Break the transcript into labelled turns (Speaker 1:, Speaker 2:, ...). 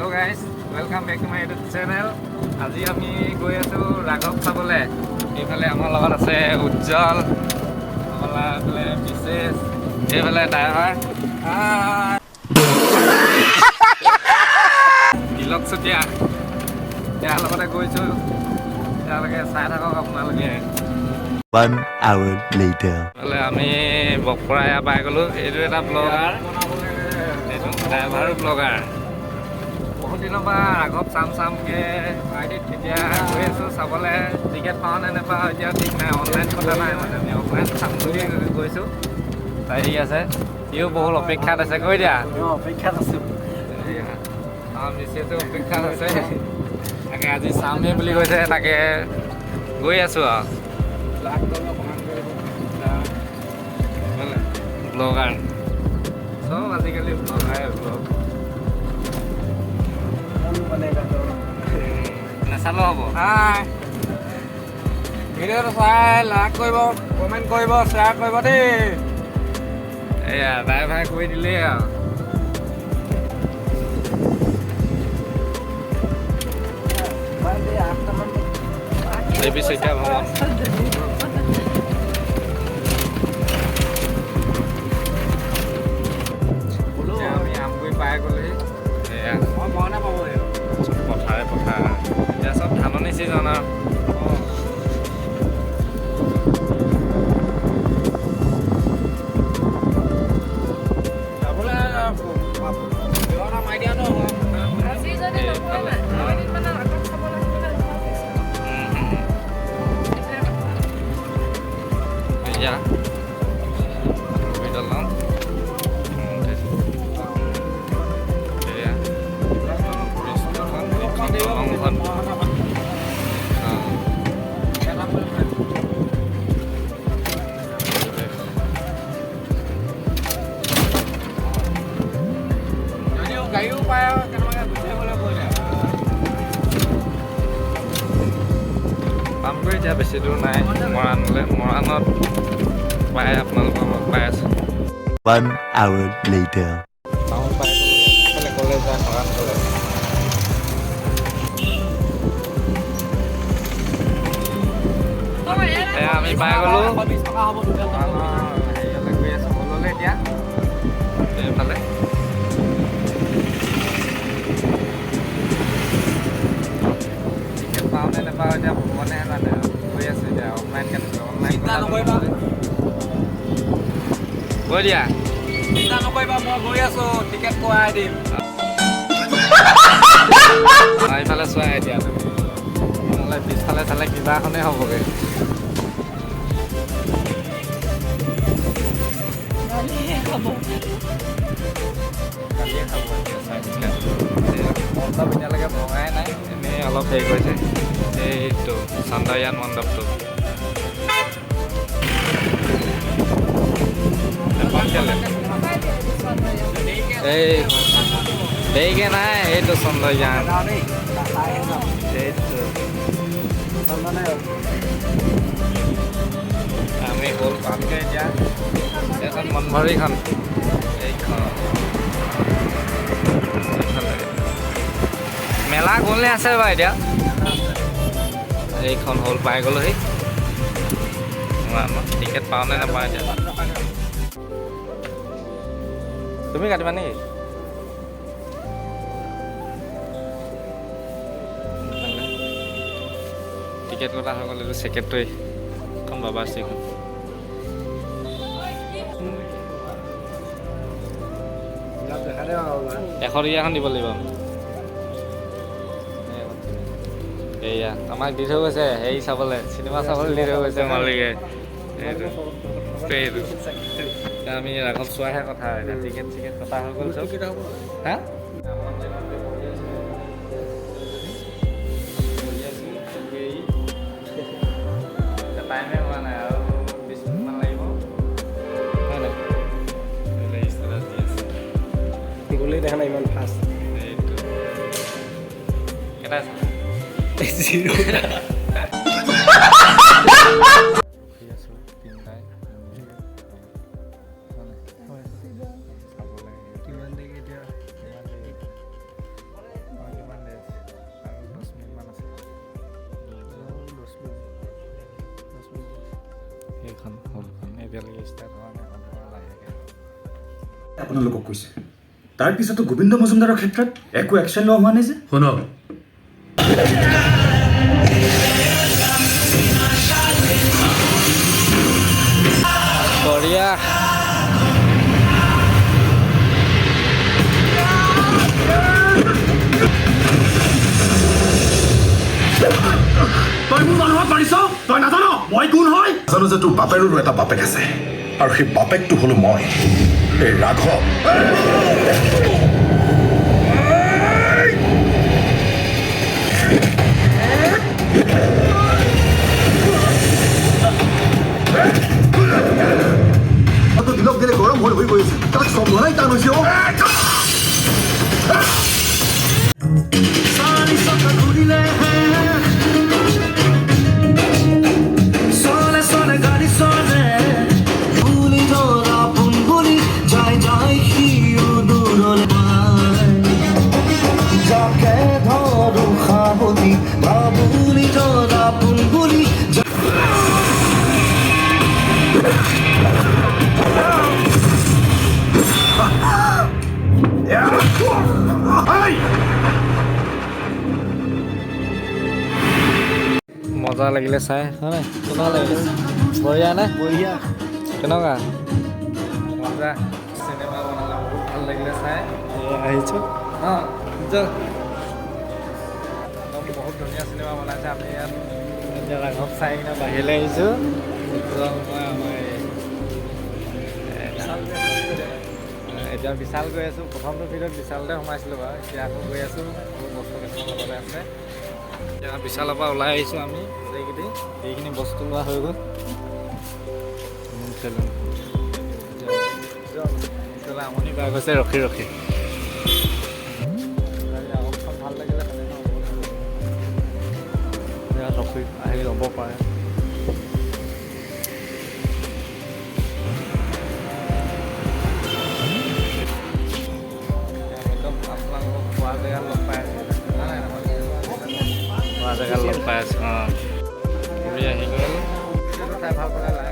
Speaker 1: Hello guys, welcome back to my YouTube channel. আজি আমি গৈ আছো ৰাঘৱ চাবলৈ। এইফালে আমাৰ লগত আছে উজ্জ্বল, এইফালে বিশেষ, এইফালে ড্ৰাইভাৰ তিলক চুতীয়া। ইয়াৰ লগতে গৈছোঁ, ইয়ালৈকে চাই থাকক আপোনালোকে।
Speaker 2: 1 hour later.
Speaker 1: আমি বকৰা এয়া পাই গ'লোঁ। এইটো এটা ব্লগাৰ, এইটো ড্ৰাইভাৰো ব্লগাৰ। বহুত দিনৰ পৰা ৰাঘৱ চামকৈ এতিয়া গৈ আছোঁ চাবলৈ। টিকেট পাওঁ নে নাপাওঁ এতিয়া ঠিক নাই, অনলাইন কথা নাই মানে আমি অফলাইন চাম বুলি গৈছোঁ। তাই ঠিক আছে, সিও বহুত অপেক্ষাত আছে। কৈ দিয়া
Speaker 3: অপেক্ষাত আছোঁ।
Speaker 1: নিশ্চয়তো অপেক্ষাত আছে। তাকে আজি চামেই বুলি কৈছে, তাকে গৈ আছোঁ আৰু ব্লগাৰ চব আজিকালি ব্লগাৰে ব্লগ নাচালেও হ'ব।
Speaker 3: ভিডিঅ'টো চাই লাইক কৰিব, কমেণ্ট কৰিব, শ্বেয়াৰ কৰিব দেই।
Speaker 1: এয়া ড্ৰাইভাৰে কৰি দিলেই আৰু দেৱী শইকীয়া ভ্ৰমণ। আমি আমগুৰি পাই গ'লোহি। এয়া পথাৰে পথাৰ, এতিয়া চব ধাননি ছিজন আৰু ya video long ya Amguri এতিয়া বেছি দূৰ নাই, মৰাণলৈ। মৰাণত পাই আপোনালোকৰ লগ পাই আছোঁ।
Speaker 2: 1 hour later.
Speaker 1: টাউন পাই গ'লোঁ, কলেজ যায় মৰাণ কলেজ। এয়া আমি পাই গ'লোঁ হেৰিয়লৈ গৈ আছোঁ, হললৈ এতিয়া এইফালে। টিকেট পাওঁ নে নাপাওঁ এতিয়া ভগৱানেহে জানে আৰু। গৈ আছোঁ এতিয়া অনলাইন কৈ দিয়া।
Speaker 3: চিন্তা নকৰিবা, মই গৈ আছোঁ, টিকেট কৰাই দিম।
Speaker 1: এইফালে চোৱা এতিয়া তুমি, নহ'লে পিছফালে চালে কিবা এখনেই হ'বগৈ। কালিয়ে খাব এতিয়া চাই মণ্ডপ এতিয়ালৈকে ভঙাই নাই, এনেই অলপ হেৰি কৰিছে। এইটো চন্দ্ৰয়ান মণ্ডপটো এই দেৰিকৈ নাই, এইটো চন্দ্ৰয়ান। এইটো আমি হ'ল পামগৈ এতিয়া। এখন মনভৰিখন, এইখন মেলা গ'লে আছে বাৰু এতিয়া। এইখন হ'ল পাই গ'লোহি। টিকেট পাওঁ নে নাপাওঁ এতিয়া। তুমি কাটিবা নেকি? টিকেট কটা হৈ গ'ল। এইটো ছেক্ৰেটৰী এখন বাবা শ্ৰীখন। $100 দিব লাগিব। এয়া আমাক দি থৈ গৈছে হেৰি চাবলৈ, চিনেমা চাবলৈ দি থৈ গৈছে মালিকে। এইটো এতিয়া আমি ৰাঘৱ চোৱাহে কথা। এতিয়া টিকেট চিকেট কটা হৈ গ'ল চব। হা টাইমে হোৱা নাই, আৰু 20 মিনিটমান লাগিব, হয় নাই?
Speaker 3: গ'লেই দেখা নাই ইমান ফাষ্ট।
Speaker 1: এইটো কেইটা
Speaker 4: আপোনালোকক কৈছে তাৰপিছতো গোবিন্দ মজুমদাৰৰ ক্ষেত্ৰত একো একশ্যন লোৱা হোৱা নাই যে
Speaker 5: শুনক
Speaker 1: বঢ়িয়া
Speaker 4: তই মোৰ মানুহক মাৰিছ তই নাজান মই কোন হয়
Speaker 6: জানো যে তোৰ বাপেৰৰো এটা বাপেক আছে আৰু সেই বাপেকটো হলো মই এই ৰাঘৱ দিনক দিনে গৰম হৈ গৈ আছে তাক চম্ভালাই টান হৈছে
Speaker 1: মজা লাগিলে চাই হয় নাই কেনেকুৱা লাগিলে বঢ়িয়া নে বঢ়িয়া কেনেকুৱা মজা চিনেমা বনালে বহুত ভাল লাগিলে চাই আহিছোঁ অঁ বহুত ধুনীয়া চিনেমা বনাইছে আমি ইয়াত এতিয়া ৰাঘৱ চাই কিনে বাহিৰলৈ আহিছোঁ এতিয়া বিশাল গৈ আছোঁ প্ৰথমটো ভিডিঅ'ত বিশালতে সোমাইছিলোঁ বাৰু এতিয়া আকৌ গৈ আছোঁ বহুত বস্তু কিছুমান ল'বলৈ আছে এতিয়া বিশালৰ পৰা ওলাই আহিছোঁ আমি গোটেইকেইটি এইখিনি বস্তু লোৱা হৈ গ'ল আমনি পাই গৈছে ৰখি ৰখি আগতখন ভাল লাগিলে ৰখি আহি ল'ব পাৰে একদম আপোনালোকক খোৱা জেগাত লগ পাই আছোঁ খোৱা জেগাত লগ পাই আছোঁ অঁ ঘূৰি আহি গ'ল চাই ভাল পালে